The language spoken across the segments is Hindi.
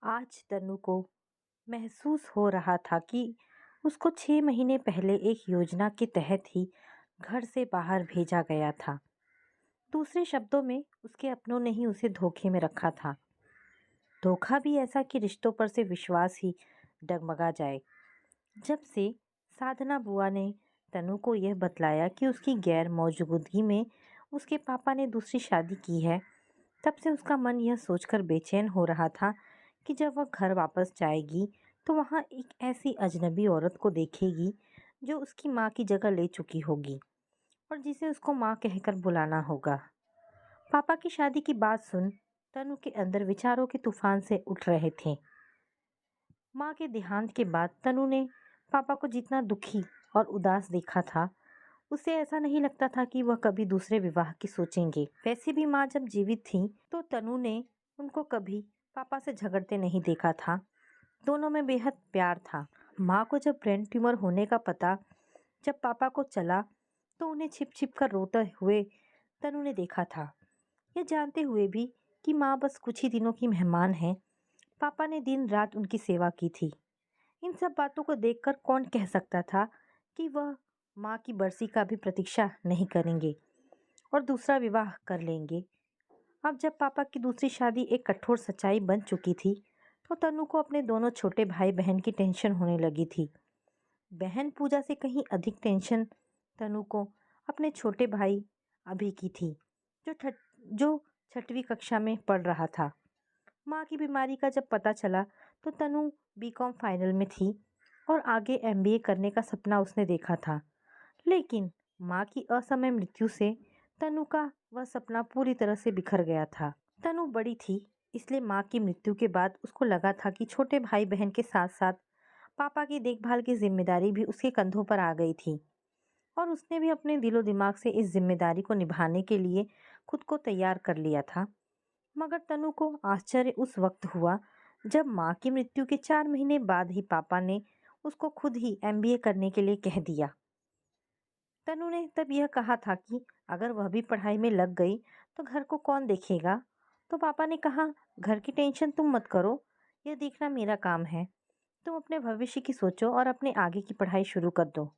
आज तनु को महसूस हो रहा था कि उसको 6 महीने पहले एक योजना के तहत ही घर से बाहर भेजा गया था। दूसरे शब्दों में उसके अपनों ने ही उसे धोखे में रखा था। धोखा भी ऐसा कि रिश्तों पर से विश्वास ही डगमगा जाए। जब से साधना बुआ ने तनु को यह बतलाया कि उसकी गैर मौजूदगी में उसके पापा ने दूसरी शादी की है, तब से उसका मन यह सोचकर बेचैन हो रहा था कि जब वह घर वापस जाएगी तो वहाँ एक ऐसी अजनबी औरत को देखेगी जो उसकी माँ की जगह ले चुकी होगी और जिसे उसको माँ कहकर बुलाना होगा। पापा की शादी की बात सुन तनु के अंदर विचारों के तूफान से उठ रहे थे। माँ के देहांत के बाद तनु ने पापा को जितना दुखी और उदास देखा था, उसे ऐसा नहीं लगता था कि वह कभी दूसरे विवाह की सोचेंगे। वैसे भी माँ जब जीवित थी तो तनु ने उनको कभी पापा से झगड़ते नहीं देखा था। दोनों में बेहद प्यार था। माँ को जब ब्रेन ट्यूमर होने का पता जब पापा को चला तो उन्हें छिप छिप कर रोते हुए तनु ने देखा था। यह जानते हुए भी कि माँ बस कुछ ही दिनों की मेहमान है, पापा ने दिन रात उनकी सेवा की थी। इन सब बातों को देखकर कौन कह सकता था कि वह माँ की बरसी का भी प्रतीक्षा नहीं करेंगे और दूसरा विवाह कर लेंगे। अब जब पापा की दूसरी शादी एक कठोर सच्चाई बन चुकी थी तो तनु को अपने दोनों छोटे भाई बहन की टेंशन होने लगी थी। बहन पूजा से कहीं अधिक टेंशन तनु को अपने छोटे भाई अभी की थी, जो 6वीं कक्षा में पढ़ रहा था। माँ की बीमारी का जब पता चला तो तनु बीकॉम फाइनल में थी और आगे एमबीए करने का सपना उसने देखा था। लेकिन माँ की असमय मृत्यु से तनु का वह सपना पूरी तरह से बिखर गया था। तनु बड़ी थी, इसलिए माँ की मृत्यु के बाद उसको लगा था कि छोटे भाई बहन के साथ साथ पापा की देखभाल की जिम्मेदारी भी उसके कंधों पर आ गई थी और उसने भी अपने दिलो दिमाग से इस जिम्मेदारी को निभाने के लिए खुद को तैयार कर लिया था। मगर तनु को आश्चर्य उस वक्त हुआ जब माँ की मृत्यु के 4 महीने बाद ही पापा ने उसको खुद ही एमबीए करने के लिए कह दिया। तनु ने तब यह कहा था कि अगर वह भी पढ़ाई में लग गई तो घर को कौन देखेगा। तो पापा ने कहा, घर की टेंशन तुम मत करो, यह देखना मेरा काम है। तुम अपने भविष्य की सोचो और अपने आगे की पढ़ाई शुरू कर दो।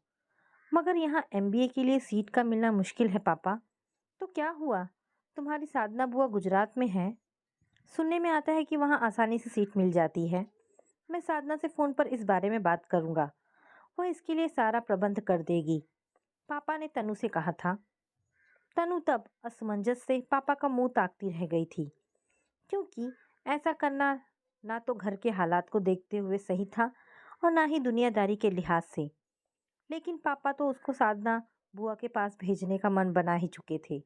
मगर यहाँ एमबीए के लिए सीट का मिलना मुश्किल है पापा। तो क्या हुआ, तुम्हारी साधना बुआ गुजरात में है, सुनने में आता है कि वहाँ आसानी से सीट मिल जाती है। मैं साधना से फ़ोन पर इस बारे में बात करूँगा, वह इसके लिए सारा प्रबंध कर देगी, पापा ने तनु से कहा था। तनु तब असमंजस से पापा का मुंह ताकती रह गई थी, क्योंकि ऐसा करना ना तो घर के हालात को देखते हुए सही था और ना ही दुनियादारी के लिहाज से। लेकिन पापा तो उसको साधना बुआ के पास भेजने का मन बना ही चुके थे।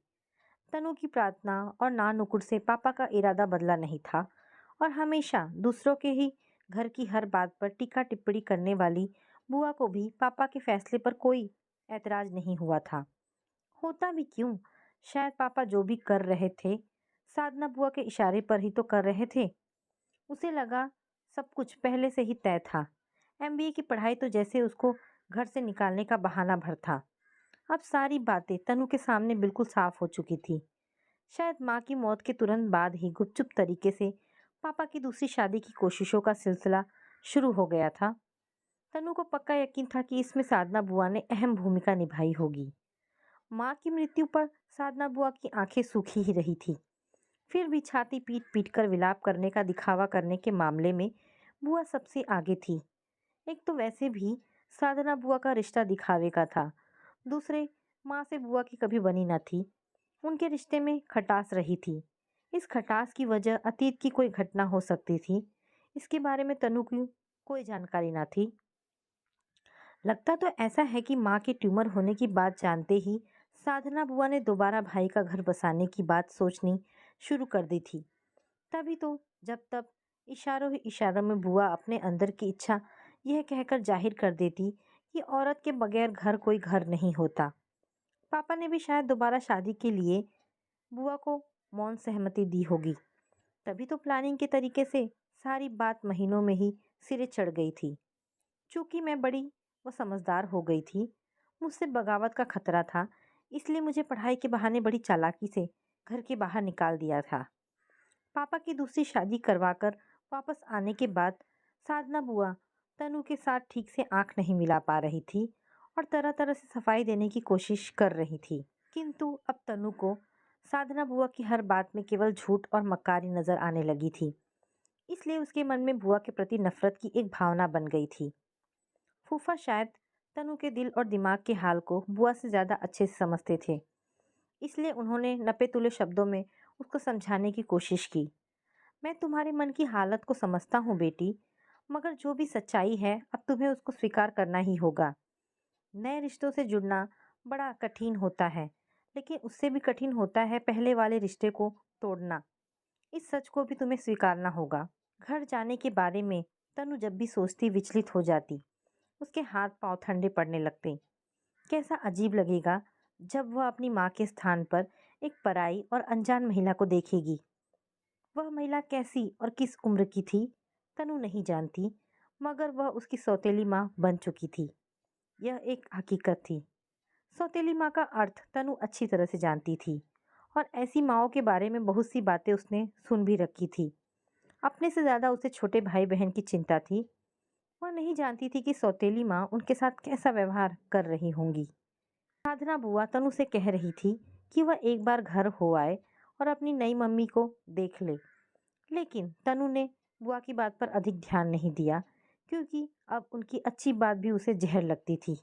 तनु की प्रार्थना और ना नुकुर से पापा का इरादा बदला नहीं था और हमेशा दूसरों के ही घर की हर बात पर टीका टिप्पणी करने वाली बुआ को भी पापा के फैसले पर कोई ऐतराज नहीं हुआ था। होता भी क्यों, शायद पापा जो भी कर रहे थे साधना बुआ के इशारे पर ही तो कर रहे थे। उसे लगा सब कुछ पहले से ही तय था। एमबीए की पढ़ाई तो जैसे उसको घर से निकालने का बहाना भर था। अब सारी बातें तनु के सामने बिल्कुल साफ हो चुकी थी। शायद माँ की मौत के तुरंत बाद ही गुपचुप तरीके से पापा की दूसरी शादी की कोशिशों का सिलसिला शुरू हो गया था। तनु को पक्का यकीन था कि इसमें साधना बुआ ने अहम भूमिका निभाई होगी। माँ की मृत्यु पर साधना बुआ की आंखें सूखी ही रही थी, फिर भी छाती पीट पीट कर विलाप करने का दिखावा करने के मामले में बुआ सबसे आगे थी। एक तो वैसे भी साधना बुआ का रिश्ता दिखावे का था, दूसरे माँ से बुआ की कभी बनी न थी। उनके रिश्ते में खटास रही थी। इस खटास की वजह अतीत की कोई घटना हो सकती थी, इसके बारे में तनु की कोई जानकारी न थी। लगता तो ऐसा है कि माँ के ट्यूमर होने की बात जानते ही साधना बुआ ने दोबारा भाई का घर बसाने की बात सोचनी शुरू कर दी थी। तभी तो जब तब इशारों ही इशारों में बुआ अपने अंदर की इच्छा यह कहकर जाहिर कर देती कि औरत के बगैर घर कोई घर नहीं होता। पापा ने भी शायद दोबारा शादी के लिए बुआ को मौन सहमति दी होगी। तभी तो प्लानिंग के तरीके से सारी बात महीनों में ही सिरे चढ़ गई थी। चूंकि मैं बड़ी व समझदार हो गई थी, मुझसे बगावत का खतरा था, इसलिए मुझे पढ़ाई के बहाने बड़ी चालाकी से घर के बाहर निकाल दिया था। पापा की दूसरी शादी करवाकर वापस आने के बाद साधना बुआ तनु के साथ ठीक से आंख नहीं मिला पा रही थी और तरह तरह से सफाई देने की कोशिश कर रही थी। किंतु अब तनु को साधना बुआ की हर बात में केवल झूठ और मक्कारी नजर आने लगी थी। इसलिए उसके मन में बुआ के प्रति नफरत की एक भावना बन गई थी। फूफा शायद तनु के दिल और दिमाग के हाल को बुआ से ज्यादा अच्छे से समझते थे। इसलिए उन्होंने नपे तुले शब्दों में उसको समझाने की कोशिश की। मैं तुम्हारे मन की हालत को समझता हूँ बेटी, मगर जो भी सच्चाई है अब तुम्हें उसको स्वीकार करना ही होगा। नए रिश्तों से जुड़ना बड़ा कठिन होता है, लेकिन उससे भी कठिन होता है पहले वाले रिश्ते को तोड़ना। इस सच को भी तुम्हें स्वीकारना होगा। घर जाने के बारे में तनु जब भी सोचती विचलित हो जाती। उसके हाथ पांव ठंडे पड़ने लगते। कैसा अजीब लगेगा जब वह अपनी माँ के स्थान पर एक पराई और अनजान महिला को देखेगी। वह महिला कैसी और किस उम्र की थी तनु नहीं जानती, मगर वह उसकी सौतेली माँ बन चुकी थी। यह एक हकीकत थी। सौतेली माँ का अर्थ तनु अच्छी तरह से जानती थी और ऐसी माँओं के बारे में बहुत सी बातें उसने सुन भी रखी थी। अपने से ज्यादा उसे छोटे भाई बहन की चिंता थी। वह नहीं जानती थी कि सौतेली माँ उनके साथ कैसा व्यवहार कर रही होंगी। साधना बुआ तनु से कह रही थी कि वह एक बार घर हो आए और अपनी नई मम्मी को देख ले, लेकिन तनु ने बुआ की बात पर अधिक ध्यान नहीं दिया, क्योंकि अब उनकी अच्छी बात भी उसे जहर लगती थी।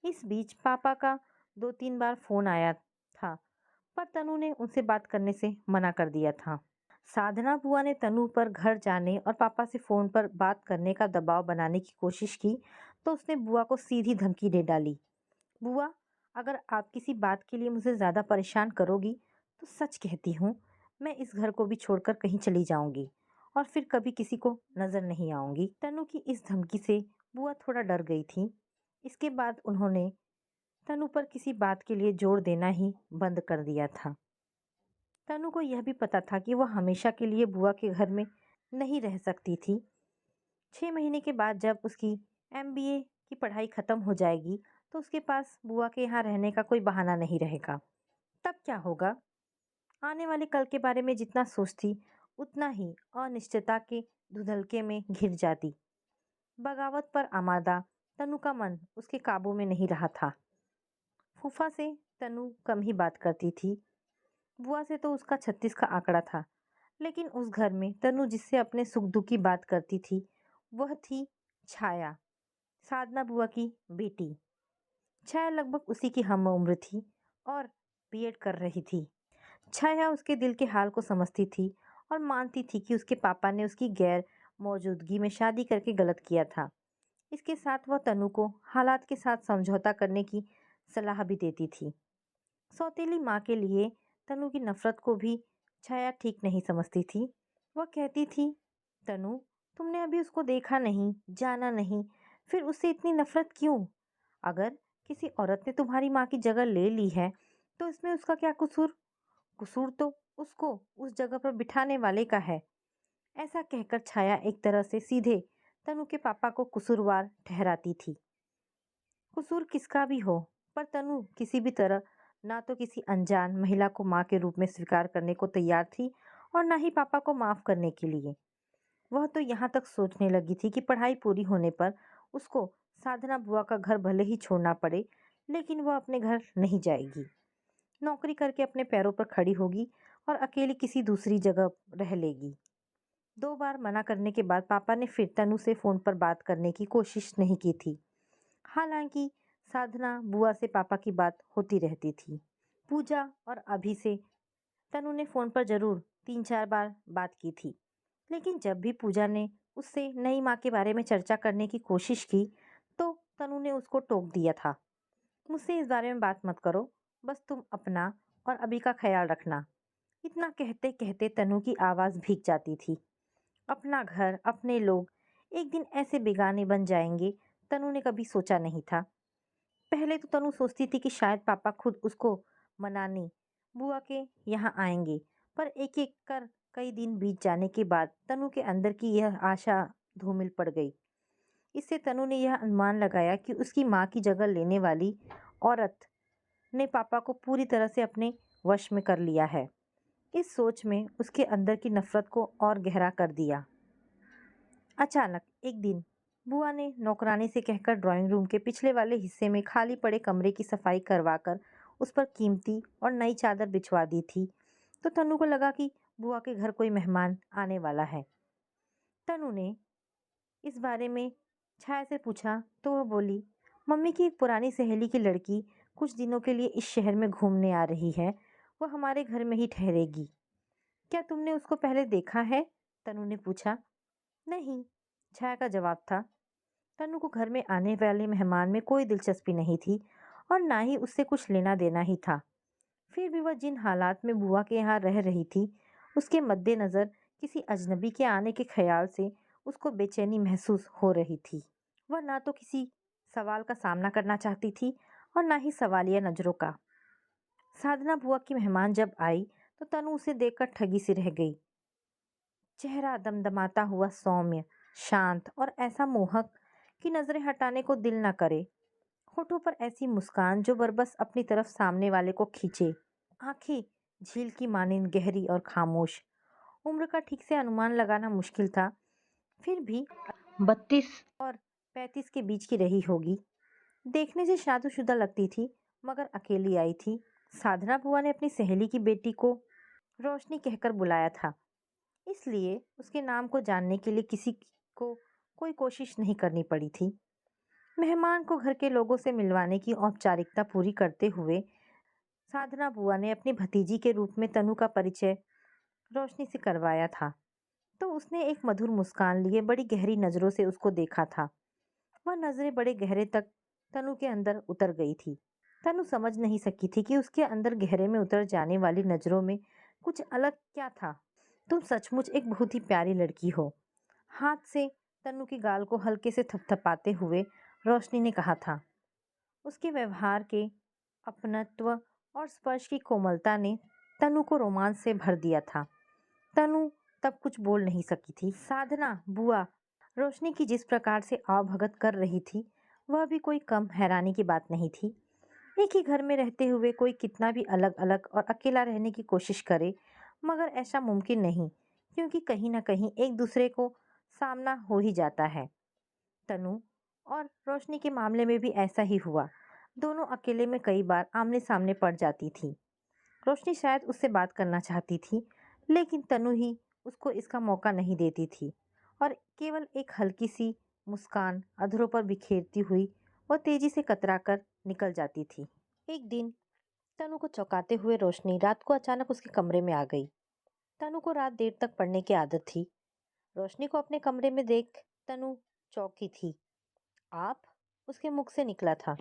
इस बीच पापा का 2-3 बार फोन आया था, पर तनु ने उनसे बात करने से मना कर दिया था। साधना बुआ ने तनु पर घर जाने और पापा से फोन पर बात करने का दबाव बनाने की कोशिश की, तो उसने बुआ को सीधी धमकी दे डाली। बुआ, अगर आप किसी बात के लिए मुझे ज्यादा परेशान करोगी तो सच कहती हूँ, मैं इस घर को भी छोड़कर कहीं चली जाऊंगी और फिर कभी किसी को नजर नहीं आऊंगी। तनु की इस धमकी से बुआ थोड़ा डर गई थी। इसके बाद उन्होंने तनु पर किसी बात के लिए जोर देना ही बंद कर दिया था। तनु को यह भी पता था कि वह हमेशा के लिए बुआ के घर में नहीं रह सकती थी। 6 महीने के बाद जब उसकी एमबीए की पढ़ाई खत्म हो जाएगी, तो उसके पास बुआ के यहाँ रहने का कोई बहाना नहीं रहेगा। तब क्या होगा? आने वाले कल के बारे में जितना सोचती, उतना ही अनिश्चितता के धुंधलके में घिर जाती। बगावत पर आमादा तनु का मन उसके काबू में नहीं रहा था। फूफा से तनु कम ही बात करती थी। बुआ से तो उसका 36 का आंकड़ा था, लेकिन उस घर में तनु जिससे अपने सुख दुख की बात करती थी, वह थी छाया, साधना बुआ की बेटी। छाया लगभग उसी की हम उम्र थी और बीएड कर रही थी। छाया उसके दिल के हाल को समझती थी और मानती थी कि उसके पापा ने उसकी गैर मौजूदगी में शादी करके गलत किया था। इसके साथ वह तनु को हालात के साथ समझौता करने की सलाह भी देती थी। सौतेली माँ के लिए तनु की नफरत को भी छाया ठीक नहीं समझती थी। वह कहती थी, तनु, तुमने अभी उसको देखा नहीं, जाना नहीं, फिर उससे इतनी नफरत क्यों? अगर किसी औरत ने तुम्हारी माँ की जगह ले ली है, तो इसमें उसका क्या कसूर? कसूर तो उसको उस जगह पर बिठाने वाले का है। ऐसा कहकर छाया एक तरह से सीधे तनु के पापा को कसूरवार ठहराती थी। कसूर किसका भी हो, पर तनु किसी भी तरह ना तो किसी अनजान महिला को माँ के रूप में स्वीकार करने को तैयार थी और ना ही पापा को माफ करने के लिए। वह तो यहाँ तक सोचने लगी थी कि पढ़ाई पूरी होने पर उसको साधना बुआ का घर भले ही छोड़ना पड़े, लेकिन वह अपने घर नहीं जाएगी। नौकरी करके अपने पैरों पर खड़ी होगी और अकेली किसी दूसरी जगह रह लेगी। 2 बार मना करने के बाद पापा ने फिर तनु से फोन पर बात करने की कोशिश नहीं की थी। हालांकि साधना बुआ से पापा की बात होती रहती थी। पूजा और अभी से तनु ने फोन पर जरूर 3-4 बार बात की थी, लेकिन जब भी पूजा ने उससे नई माँ के बारे में चर्चा करने की कोशिश की, तो तनु ने उसको टोक दिया था। मुझसे इस बारे में बात मत करो, बस तुम अपना और अभी का ख्याल रखना। इतना कहते कहते तनु की आवाज़ भीग जाती थी। अपना घर, अपने लोग एक दिन ऐसे बेगाने बन जाएंगे, तनु ने कभी सोचा नहीं था। पहले तो तनु सोचती थी कि शायद पापा खुद उसको मनाने बुआ के यहाँ आएंगे, पर एक एक कर कई दिन बीत जाने के बाद तनु के अंदर की यह आशा धूमिल पड़ गई। इससे तनु ने यह अनुमान लगाया कि उसकी माँ की जगह लेने वाली औरत ने पापा को पूरी तरह से अपने वश में कर लिया है। इस सोच में उसके अंदर की नफरत को और गहरा कर दिया। अचानक एक दिन बुआ ने नौकरानी से कहकर ड्राइंग रूम के पिछले वाले हिस्से में खाली पड़े कमरे की सफाई करवाकर उस पर कीमती और नई चादर बिछवा दी थी। तो तनु को लगा कि बुआ के घर कोई मेहमान आने वाला है। तनु ने इस बारे में छाया से पूछा तो वह बोली, मम्मी की एक पुरानी सहेली की लड़की कुछ दिनों के लिए इस शहर में घूमने आ रही है। वह हमारे घर में ही ठहरेगी। क्या तुमने उसको पहले देखा है? तनु ने पूछा। नहीं, छाया का जवाब था। तनु को घर में आने वाले मेहमान में कोई दिलचस्पी नहीं थी और ना ही उससे कुछ लेना देना ही था। फिर भी वह जिन हालात में बुआ के यहाँ रह रही थी, उसके मद्देनजर किसी अजनबी के आने के ख्याल से उसको बेचैनी महसूस हो रही थी। वह ना तो किसी सवाल का सामना करना चाहती थी और ना ही सवालिया नजरों का। साधना बुआ की मेहमान जब आई तो तनु उसे देखकर ठगी सी रह गई। चेहरा दमदमाता हुआ सौम्य, शांत और ऐसा मोहक कि नजरें हटाने को दिल न करे। होठों पर ऐसी मुस्कान जो बरबस अपनी तरफ सामने वाले को खींचे। आंखें झील की मानिंद गहरी और खामोश। उम्र का ठीक से अनुमान लगाना मुश्किल था, फिर भी 32 और 35 के बीच की रही होगी। देखने से शादीशुदा लगती थी, मगर अकेली आई थी। साधना बुआ ने अपनी सहेली की बेटी को रोशनी कहकर बुलाया था, इसलिए उसके नाम को जानने के लिए किसी को कोई कोशिश नहीं करनी पड़ी थी। मेहमान को घर के लोगों से मिलवाने की औपचारिकता पूरी करते हुए साधना बुआ ने अपनी भतीजी के रूप में तनु का परिचय रोशनी से करवाया था। तो उसने एक मधुर मुस्कान लिए बड़ी गहरी नजरों से उसको देखा था। वह नजरें बड़े गहरे तक तनु के अंदर उतर गई थी। तनु समझ नहीं सकी थी कि उसके अंदर गहरे में उतर जाने वाली नजरों में कुछ अलग क्या था। तुम सचमुच एक बहुत ही प्यारी लड़की हो। हाथ से तनु की गाल को हल्के से थपथपाते हुए रोशनी ने कहा था। उसके व्यवहार के अपनत्व और स्पर्श की कोमलता ने तनु को रोमांच से भर दिया था। तनु तब कुछ बोल नहीं सकी थी। साधना बुआ रोशनी की जिस प्रकार से आवभगत कर रही थी, वह भी कोई कम हैरानी की बात नहीं थी। एक ही घर में रहते हुए कोई कितना भी अलग अलग और अकेला रहने की कोशिश करे, मगर ऐसा मुमकिन नहीं, क्योंकि कहीं ना कहीं एक दूसरे को सामना हो ही जाता है। तनु और रोशनी के मामले में भी ऐसा ही हुआ। दोनों अकेले में कई बार आमने सामने पड़ जाती थी। रोशनी शायद उससे बात करना चाहती थी, लेकिन तनु ही उसको इसका मौका नहीं देती थी और केवल एक हल्की सी मुस्कान अधरों पर बिखेरती हुई वह तेजी से कतरा कर निकल जाती थी। एक दिन तनु को चौंकाते हुए रोशनी रात को अचानक उसके कमरे में आ गई। तनु को रात देर तक पढ़ने की आदत थी। रोशनी को अपने कमरे में देख तनु चौंकी थी। आप? उसके मुख से निकला था।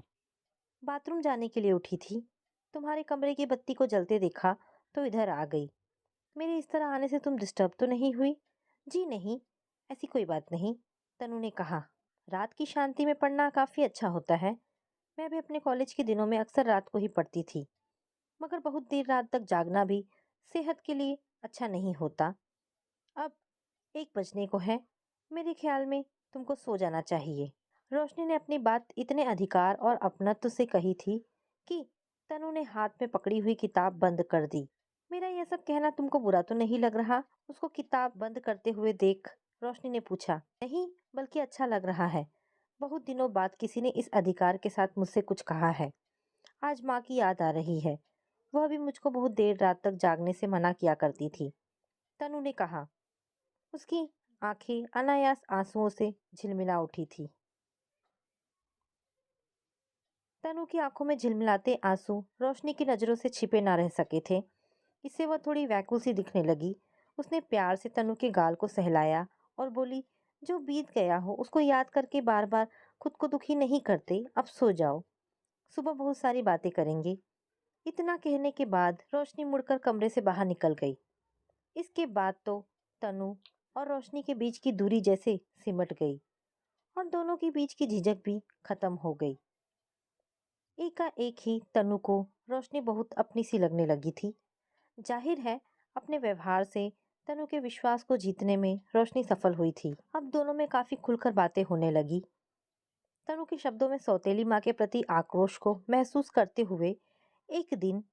बाथरूम जाने के लिए उठी थी। तुम्हारे कमरे की बत्ती को जलते देखा तो इधर आ गई। मेरे इस तरह आने से तुम डिस्टर्ब तो नहीं हुई? जी नहीं, ऐसी कोई बात नहीं, तनु ने कहा। रात की शांति में पढ़ना काफी अच्छा होता है। मैं भी अपने कॉलेज के दिनों में अक्सर रात को ही पढ़ती थी, मगर बहुत देर रात तक जागना भी सेहत के लिए अच्छा नहीं होता। अब 1 बजने को है। मेरे ख्याल में तुमको सो जाना चाहिए। रोशनी ने अपनी बात इतने अधिकार और अपनत्व से कही थी कि तनु ने हाथ में पकड़ी हुई किताब बंद कर दी। मेरा यह सब कहना तुमको बुरा तो नहीं लग रहा? उसको किताब बंद करते हुए देख रोशनी ने पूछा। नहीं, बल्कि अच्छा लग रहा है। बहुत दिनों बाद किसी ने इस अधिकार के साथ मुझसे कुछ कहा है। आज माँ की याद आ रही है। वह भी मुझको बहुत देर रात तक जागने से मना किया करती थी, तनु ने कहा। उसकी आंखें अनायास आंसुओं से झिलमिला उठी थी। तनु की आंखों में झिलमिलाते आंसू रोशनी की नजरों से छिपे ना रह सके थे। इससे वह थोड़ी व्याकुल सी दिखने लगी। उसने प्यार से तनु के गाल को सहलाया और बोली, जो बीत गया हो उसको याद करके बार बार खुद को दुखी नहीं करते। अब सो जाओ, सुबह बहुत सारी बातें करेंगे। इतना कहने के बाद रोशनी मुड़कर कमरे से बाहर निकल गई। इसके बाद तो तनु और रोशनी के बीच की दूरी जैसे सिमट गई और दोनों के बीच की झिझक भी खत्म हो गई। एकाएक ही तनु को रोशनी बहुत अपनी सी लगने लगी थी। जाहिर है, अपने व्यवहार से तनु के विश्वास को जीतने में रोशनी सफल हुई थी। अब दोनों में काफी खुलकर बातें होने लगी। तनु के शब्दों में सौतेली माँ के प्रति आक्रोश को महसूस करते हुए एक दिन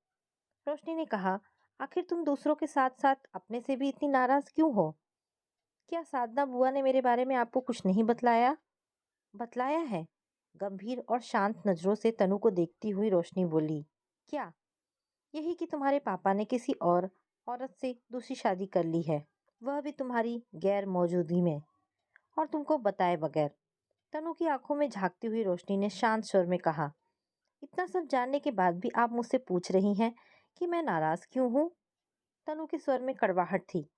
रोशनी ने कहा, आखिर तुम दूसरों के साथ साथ अपने से भी इतनी नाराज क्यों हो? क्या साधना बुआ ने मेरे बारे में आपको कुछ नहीं बतलाया? बतलाया है। गंभीर और शांत नजरों से तनु को देखती हुई रोशनी बोली। क्या? यही कि तुम्हारे पापा ने किसी और औरत से दूसरी शादी कर ली है, वह भी तुम्हारी गैर मौजूदगी में, और तुमको बताए बगैर। तनु की आंखों में झांकती हुई रोशनी ने शांत स्वर में कहा। इतना सब जानने के बाद भी आप मुझसे पूछ रही हैं कि मैं नाराज क्यों हूँ? तनु के स्वर में कड़वाहट थी।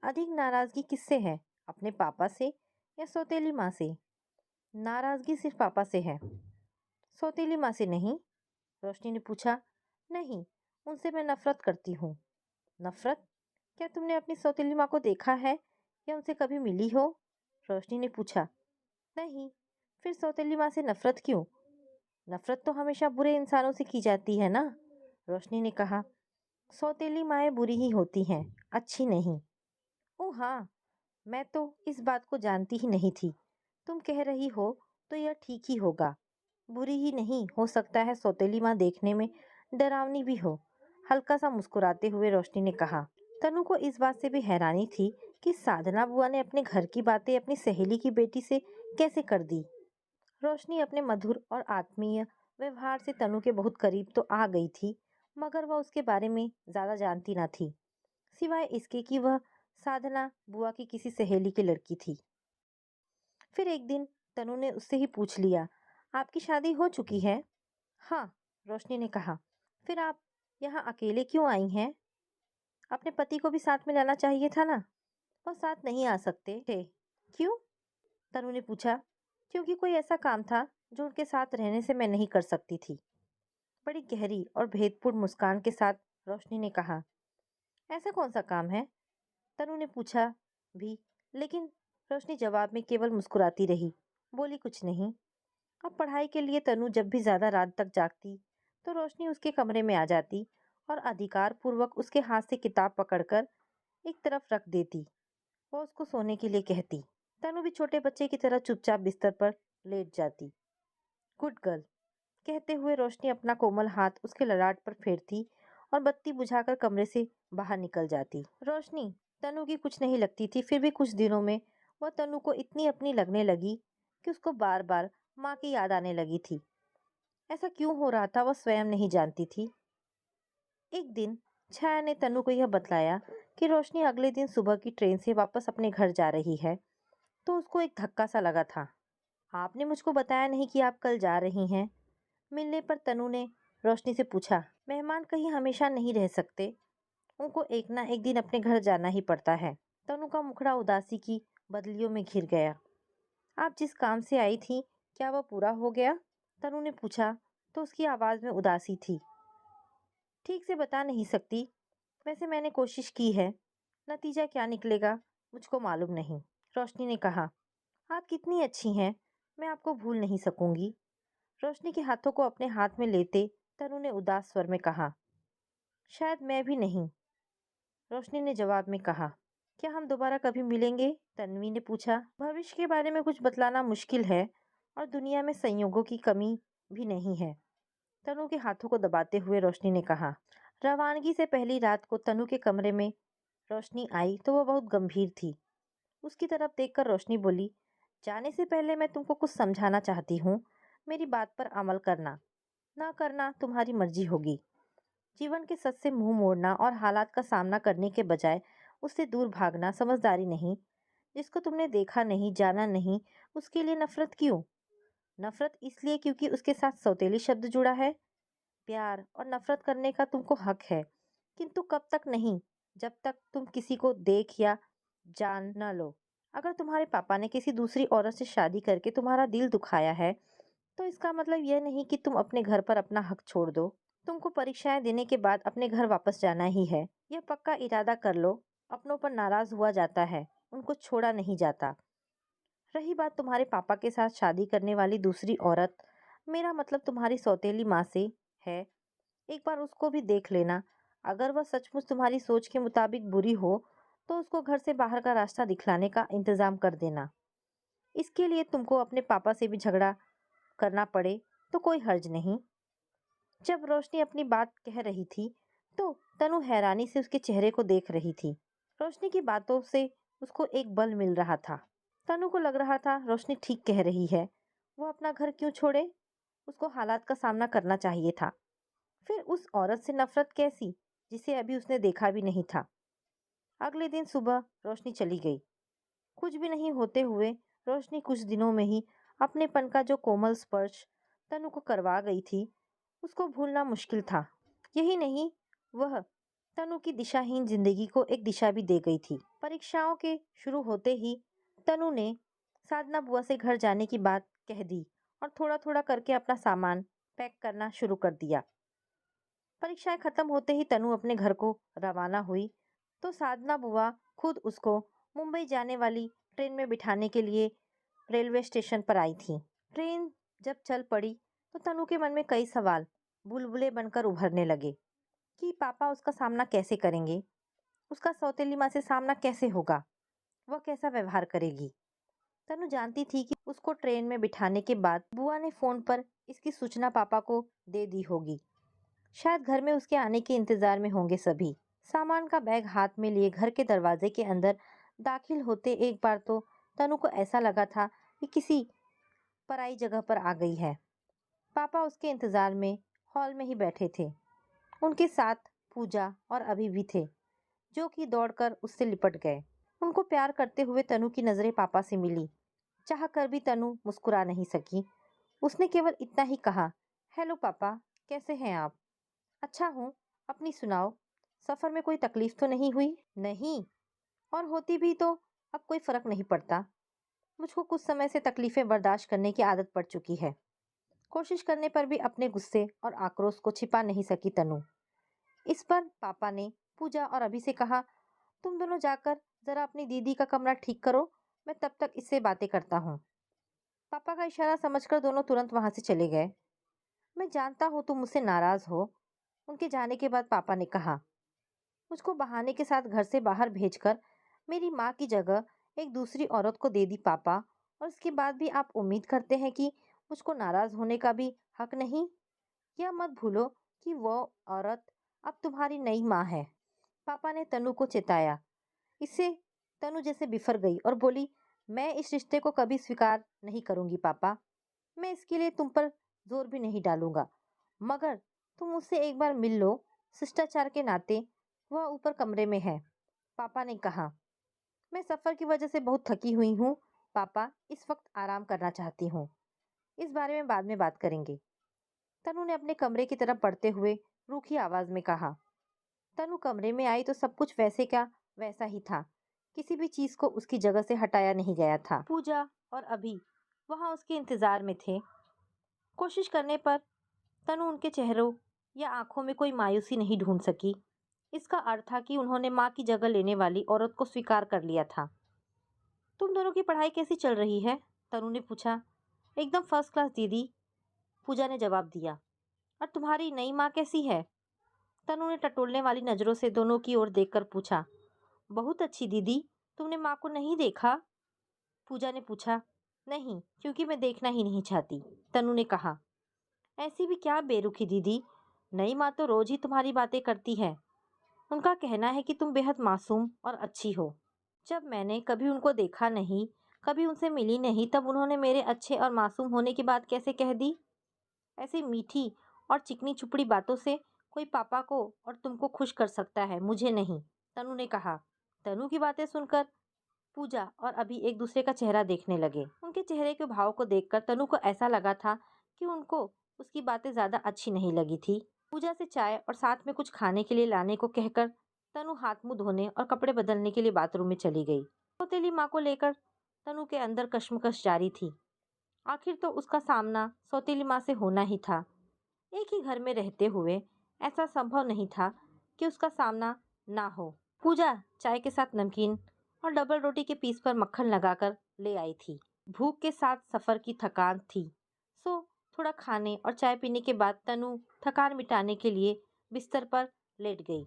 अधिक नाराजगी किससे है? अपने पापा से या सौतेली माँ से? नाराजगी सिर्फ पापा से है, सौतेली माँ से नहीं। रोशनी ने पूछा। नहीं, उनसे मैं नफरत करती हूँ। नफरत? क्या तुमने अपनी सौतेली माँ को देखा है या उनसे कभी मिली हो? रोशनी ने पूछा। नहीं, फिर सौतेली माँ से नफरत क्यों? नफरत तो हमेशा बुरे इंसानों से की जाती है ना? रोशनी ने कहा। सौतेली माएँ बुरी ही होती हैं, अच्छी नहीं। ओह हाँ, मैं तो इस बात को जानती ही नहीं थी। तुम कह रही हो तो यह ठीक ही होगा। बुरी ही नहीं, हो सकता है सौतेली माँ देखने में डरावनी भी हो। हल्का सा मुस्कुराते हुए रोशनी ने कहा। तनु को इस बात से भी हैरानी थी कि साधना बुआ ने अपने घर की बातें अपनी सहेली की बेटी से कैसे कर दी। रोशनी अपने मधुर और आत्मीय व्यवहार से तनु के बहुत करीब तो आ गई थी, मगर वह उसके बारे में ज्यादा जानती न थी, सिवाय इसके कि वह साधना बुआ की किसी सहेली की लड़की थी। फिर एक दिन तनु ने उससे ही पूछ लिया, आपकी शादी हो चुकी है? हाँ, रोशनी ने कहा। फिर आप यहाँ अकेले क्यों आई हैं? अपने पति को भी साथ में लाना चाहिए था ना। वह साथ नहीं आ सकते थे। क्यों? तनु ने पूछा। क्योंकि कोई ऐसा काम था जो उनके साथ रहने से मैं नहीं कर सकती थी। बड़ी गहरी और भेदपूर्ण मुस्कान के साथ रोशनी ने कहा। ऐसा कौन सा काम है? तनु ने पूछा भी, लेकिन रोशनी जवाब में केवल मुस्कुराती रही, बोली कुछ नहीं। अब पढ़ाई के लिए तनु जब भी ज्यादा रात तक जागती तो रोशनी उसके कमरे में आ जाती और अधिकार पूर्वक उसके हाथ से किताब पकड़कर एक तरफ रख देती। वह उसको सोने के लिए कहती। तनु भी छोटे बच्चे की तरह चुपचाप बिस्तर पर लेट जाती। गुड गर्ल कहते हुए रोशनी अपना कोमल हाथ उसके ललाट पर फेरती और बत्ती बुझाकर कमरे से बाहर निकल जाती। रोशनी तनु की कुछ नहीं लगती थी, फिर भी कुछ दिनों में वह तनु को इतनी अपनी लगने लगी कि उसको बार बार माँ की याद आने लगी थी। ऐसा क्यों हो रहा था वह स्वयं नहीं जानती थी। एक दिन छाया ने तनु को यह बतलाया कि रोशनी अगले दिन सुबह की ट्रेन से वापस अपने घर जा रही है, तो उसको एक धक्का सा लगा था। आपने मुझको बताया नहीं कि आप कल जा रही हैं। मिलने पर तनु ने रोशनी से पूछा। मेहमान कहीं हमेशा नहीं रह सकते, उनको एक ना एक दिन अपने घर जाना ही पड़ता है। तनु का मुखड़ा उदासी की बदलियों में घिर गया। आप जिस काम से आई थी, क्या वह पूरा हो गया? तनु ने पूछा तो उसकी आवाज में उदासी थी। ठीक से बता नहीं सकती, वैसे मैंने कोशिश की है। नतीजा क्या निकलेगा मुझको मालूम नहीं। रोशनी ने कहा। आप कितनी अच्छी हैं, मैं आपको भूल नहीं सकूंगी। रोशनी के हाथों को अपने हाथ में लेते तनु ने उदास स्वर में कहा। शायद मैं भी नहीं, रोशनी ने जवाब में कहा। क्या हम दोबारा कभी मिलेंगे? तन्वी ने पूछा। भविष्य के बारे में कुछ बतलाना मुश्किल है और दुनिया में संयोगों की कमी भी नहीं है, तनु के हाथों को दबाते हुए रोशनी ने कहा। रवानगी से पहली रात को तनु के कमरे में रोशनी आई तो वह बहुत गंभीर थी। उसकी तरफ देखकर रोशनी बोली, जाने से पहले मैं तुमको कुछ समझाना चाहती हूँ। मेरी बात पर अमल करना, ना करना तुम्हारी मर्जी होगी। जीवन के सच से मुंह मोड़ना और हालात का सामना करने के बजाय उससे दूर भागना समझदारी नहीं। जिसको तुमने देखा नहीं, जाना नहीं, उसके लिए नफरत क्यों? नफरत इसलिए क्योंकि उसके साथ सौतेली शब्द जुड़ा है। प्यार और नफरत करने का तुमको हक है, किंतु कब तक नहीं, जब तक तुम किसी को देख या जान न लो। अगर तुम्हारे पापा ने किसी दूसरी औरत से शादी करके तुम्हारा दिल दुखाया है, तो इसका मतलब यह नहीं कि तुम अपने घर पर अपना हक छोड़ दो। तुमको परीक्षाएं देने के बाद अपने घर वापस जाना ही है। यह पक्का इरादा कर लो। अपनों पर नाराज हुआ जाता है, उनको छोड़ा नहीं जाता। रही बात तुम्हारे पापा के साथ शादी करने वाली दूसरी औरत, मेरा मतलब तुम्हारी सौतेली माँ से है। एक बार उसको भी देख लेना। अगर वह सचमुच तुम्हारी सोच के मुताबिक बुरी हो तो उसको घर से बाहर का रास्ता दिखलाने का इंतजाम कर देना। इसके लिए तुमको अपने पापा से भी झगड़ा करना पड़े तो कोई हर्ज नहीं। जब रोशनी अपनी बात कह रही थी तो तनु हैरानी से उसके चेहरे को देख रही थी। रोशनी की बातों से उसको एक बल मिल रहा था। तनु को लग रहा था रोशनी ठीक कह रही है। वो अपना घर क्यों छोड़े? उसको हालात का सामना करना चाहिए था। फिर उस औरत से नफरत कैसी, जिसे अभी उसने देखा भी नहीं था। अगले दिन सुबह रोशनी चली गई। कुछ भी नहीं होते हुए रोशनी कुछ दिनों में ही अपनेपन का जो कोमल स्पर्श तनु को करवा गई थी, उसको भूलना मुश्किल था। यही नहीं, वह तनु की दिशाहीन जिंदगी को एक दिशा भी दे गई थी। परीक्षाओं के शुरू होते ही तनु ने साधना बुआ से घर जाने की बात कह दी और थोड़ा थोड़ा करके अपना सामान पैक करना शुरू कर दिया। परीक्षाएं खत्म होते ही तनु अपने घर को रवाना हुई तो साधना बुआ खुद उसको मुंबई जाने वाली ट्रेन में बिठाने के लिए रेलवे स्टेशन पर आई थी। ट्रेन जब चल पड़ी तो तनु के मन में कई सवाल बुलबुले बनकर उभरने लगे कि पापा उसका सामना कैसे करेंगे, उसका सौतेली माँ से सामना कैसे होगा, वह कैसा व्यवहार करेगी। तनु जानती थी कि उसको ट्रेन में बिठाने के बाद बुआ ने फोन पर इसकी सूचना पापा को दे दी होगी। शायद घर में उसके आने के इंतजार में होंगे सभी। सामान का बैग हाथ में लिए घर के दरवाजे के अंदर दाखिल होते एक बार तो तनु को ऐसा लगा था कि किसी पराई जगह पर आ गई है। पापा उसके इंतजार में हॉल में ही बैठे थे। उनके साथ पूजा और अभी भी थे, जो कि दौड़कर उससे लिपट गए। उनको प्यार करते हुए तनु की नजरें पापा से मिली। चाह कर भी तनु मुस्कुरा नहीं सकी। उसने केवल इतना ही कहा, हेलो पापा, कैसे हैं आप? अच्छा हूँ, अपनी सुनाओ। सफर में कोई तकलीफ तो नहीं हुई? नहीं, और होती भी तो अब कोई फर्क नहीं पड़ता। मुझको कुछ समय से तकलीफें बर्दाश्त करने की आदत पड़ चुकी है। कोशिश करने पर भी अपने गुस्से और आक्रोश को छिपा नहीं सकी तनु। इस पर पापा ने पूजा और अभी से कहा, तुम दोनों जाकर जरा अपनी दीदी का कमरा ठीक करो, मैं तब तक इससे बातें करता हूँ। पापा का इशारा समझकर दोनों तुरंत वहां से चले गए। मैं जानता हूँ तुम मुझसे नाराज हो, उनके जाने के बाद पापा ने कहा। मुझको बहाने के साथ घर से बाहर भेजकर मेरी माँ की जगह एक दूसरी औरत को दे दी पापा, और उसके बाद भी आप उम्मीद करते हैं कि मुझको नाराज होने का भी हक नहीं? यह मत भूलो कि वो औरत अब तुम्हारी नई माँ है। पापा ने तनु को चेताया। इससे तनु जैसे बिफर गई और बोली, मैं इस रिश्ते को कभी स्वीकार नहीं करूंगी पापा। मैं इसके लिए तुम पर जोर भी नहीं डालूंगा, मगर तुम मुझसे एक बार मिल लो, शिष्टाचार के नाते। वह ऊपर कमरे में है। पापा ने कहा, मैं सफर की वजह से बहुत थकी हुई हूँ पापा, इस वक्त आराम करना चाहती हूँ। इस बारे में बाद में बात करेंगे। तनु ने अपने कमरे की तरफ बढ़ते हुए रूखी आवाज में कहा। तनु कमरे में आई तो सब कुछ वैसे का वैसा ही था। किसी भी चीज को उसकी जगह से हटाया नहीं गया था। पूजा और अभी वहां उसके इंतजार में थे। कोशिश करने पर तनु उनके चेहरों या आंखों में कोई मायूसी नहीं ढूंढ सकी। इसका अर्थ था कि उन्होंने माँ की जगह लेने वाली औरत को स्वीकार कर लिया था। तुम दोनों की पढ़ाई कैसी चल रही है? तनु ने पूछा। एकदम फर्स्ट क्लास दीदी, पूजा ने जवाब दिया। और तुम्हारी नई माँ कैसी है? तनु ने टटोलने वाली नजरों से दोनों की ओर देखकर पूछा। बहुत अच्छी दीदी, तुमने माँ को नहीं देखा? पूजा ने पूछा। नहीं, क्योंकि मैं देखना ही नहीं चाहती, तनु ने कहा। ऐसी भी क्या बेरुखी दीदी, नई माँ तो रोज ही तुम्हारी बातें करती है। उनका कहना है कि तुम बेहद मासूम और अच्छी हो। जब मैंने कभी उनको देखा नहीं, कभी उनसे मिली नहीं, तब उन्होंने मेरे अच्छे और मासूम होने की बात कैसे कह दी? ऐसी मीठी और चिकनी चुपड़ी बातों से कोई पापा को और तुमको खुश कर सकता है, मुझे नहीं, तनु ने कहा। तनु की बातें सुनकर पूजा और अभी एक दूसरे का चेहरा देखने लगे। उनके चेहरे के भाव को देखकर तनु को ऐसा लगा था कि उनको उसकी बातें ज्यादा अच्छी नहीं लगी थी। पूजा से चाय और साथ में कुछ खाने के लिए लाने को कहकर तनु हाथ मुंह धोने और कपड़े बदलने के लिए बाथरूम में चली गई। सौतेली माँ को लेकर तनु के अंदर कश्मकश जारी थी। आखिर तो उसका सामना सौतेली माँ से होना ही था। एक ही घर में रहते हुए ऐसा संभव नहीं था कि उसका सामना ना हो। पूजा चाय के साथ नमकीन और डबल रोटी के पीस पर मक्खन लगाकर ले आई थी। भूख के साथ सफर की थकान थी, सो थोड़ा खाने और चाय पीने के बाद तनु थकान मिटाने के लिए बिस्तर पर लेट गई।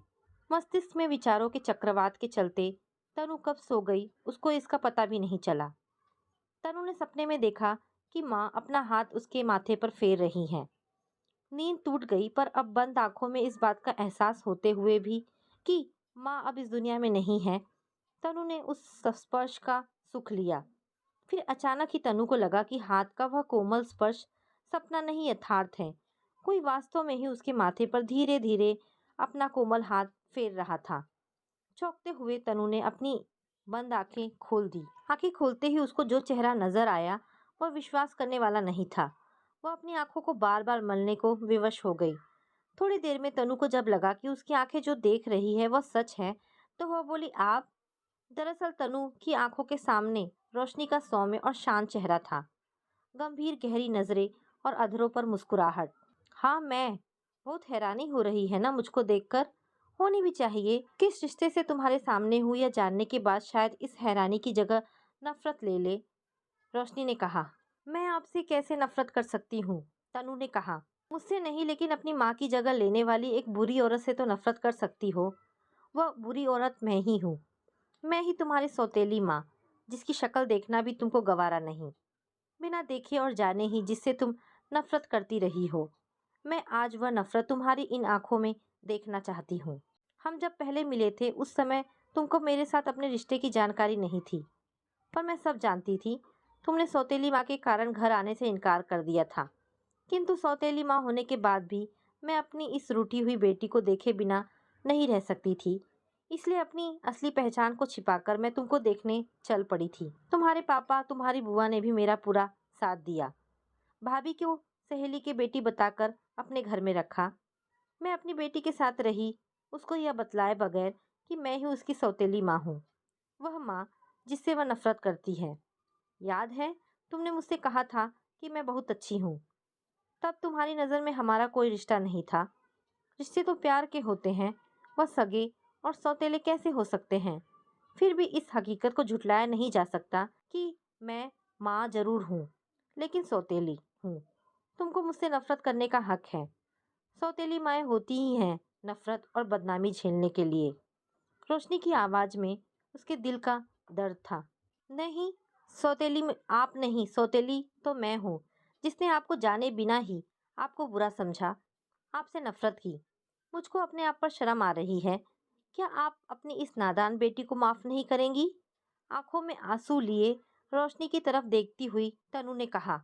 मस्तिष्क में विचारों के चक्रवात के चलते तनु कब सो गई उसको इसका पता भी नहीं चला। तनु ने सपने में देखा कि माँ अपना हाथ उसके माथे पर फेर रही हैं। नींद टूट गई, पर अब बंद आंखों में इस बात का एहसास होते हुए भी कि माँ अब इस दुनिया में नहीं है, तनु ने उस स्पर्श का सुख लिया। फिर अचानक ही तनु को लगा कि हाथ का वह कोमल स्पर्श सपना नहीं यथार्थ है। कोई वास्तव में ही उसके माथे पर धीरे धीरे अपना कोमल हाथ फेर रहा था। चौंकते हुए तनु ने अपनी बंद आंखें खोल दी। आंखें खोलते ही उसको जो चेहरा नजर आया वह विश्वास करने वाला नहीं था। वह अपनी आंखों को बार बार मलने को विवश हो गई। थोड़ी देर में तनु को जब लगा कि उसकी आंखें जो देख रही है वह सच है, तो वह बोली, आप? दरअसल तनु की आंखों के सामने रोशनी का सौम्य और शांत चेहरा था। गंभीर गहरी नजरें और अधरों पर मुस्कुराहट। हाँ, मैं। बहुत हैरानी हो रही है ना मुझको देखकर? होनी भी चाहिए। किस रिश्ते से तुम्हारे सामने हूँ यह जानने के बाद शायद इस हैरानी की जगह नफरत ले ले। रोशनी ने कहा। मैं आपसे कैसे नफरत कर सकती हूँ? तनु ने कहा। मुझसे नहीं, लेकिन अपनी माँ की जगह लेने वाली एक बुरी औरत से तो नफरत कर सकती हो। वह बुरी औरत मैं ही हूँ। मैं ही तुम्हारी सौतेली माँ, जिसकी शक्ल देखना भी तुमको गवारा नहीं, बिना देखे और जाने ही जिससे तुम नफरत करती रही हो। मैं आज वह नफरत तुम्हारी इन आंखों में देखना चाहती हूँ। हम जब पहले मिले थे उस समय तुमको मेरे साथ अपने रिश्ते की जानकारी नहीं थी, पर मैं सब जानती थी। तुमने सौतेली माँ के कारण घर आने से इनकार कर दिया था, किंतु सौतेली माँ होने के बाद भी मैं अपनी इस रूठी हुई बेटी को देखे बिना नहीं रह सकती थी। इसलिए अपनी असली पहचान को छिपाकर मैं तुमको देखने चल पड़ी थी। तुम्हारे पापा, तुम्हारी बुआ ने भी मेरा पूरा साथ दिया। भाभी को सहेली की बेटी बताकर अपने घर में रखा। मैं अपनी बेटी के साथ रही, उसको यह बतलाए बगैर कि मैं ही उसकी सौतेली माँ हूँ। वह माँ जिससे वह नफरत करती है। याद है, तुमने मुझसे कहा था कि मैं बहुत अच्छी हूँ। तब तुम्हारी नज़र में हमारा कोई रिश्ता नहीं था। रिश्ते तो प्यार के होते हैं, वह सगे और सौतेले कैसे हो सकते हैं? फिर भी इस हकीकत को झुटलाया नहीं जा सकता कि मैं माँ जरूर हूँ, लेकिन सौतेली हूँ। तुमको मुझसे नफरत करने का हक है। सौतेली माएँ होती ही हैं नफरत और बदनामी झेलने के लिए। रोशनी की आवाज में उसके दिल का दर्द था। नहीं, सौतेली में आप नहीं, सौतेली तो मैं हूँ, जिसने आपको जाने बिना ही आपको बुरा समझा, आपसे नफरत की। मुझको अपने आप पर शर्म आ रही है। क्या आप अपनी इस नादान बेटी को माफ नहीं करेंगी? आंखों में आंसू लिए रोशनी की तरफ देखती हुई तनु ने कहा।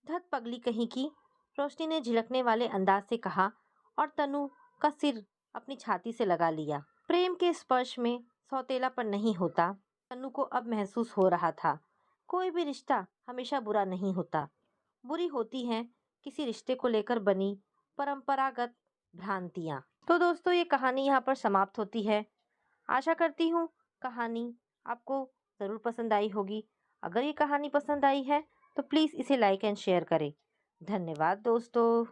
धत पगली कहीं की, रोशनी ने झिलकने वाले अंदाज से कहा और तनु का सिर अपनी छाती से लगा लिया। प्रेम के स्पर्श में सौतेलापन नहीं होता। तनु को अब महसूस हो रहा था, कोई भी रिश्ता हमेशा बुरा नहीं होता। बुरी होती हैं किसी रिश्ते को लेकर बनी परंपरागत भ्रांतियाँ। तो दोस्तों, ये कहानी यहाँ पर समाप्त होती है। आशा करती हूँ कहानी आपको ज़रूर पसंद आई होगी। अगर ये कहानी पसंद आई है तो प्लीज़ इसे लाइक एंड शेयर करें। धन्यवाद दोस्तों।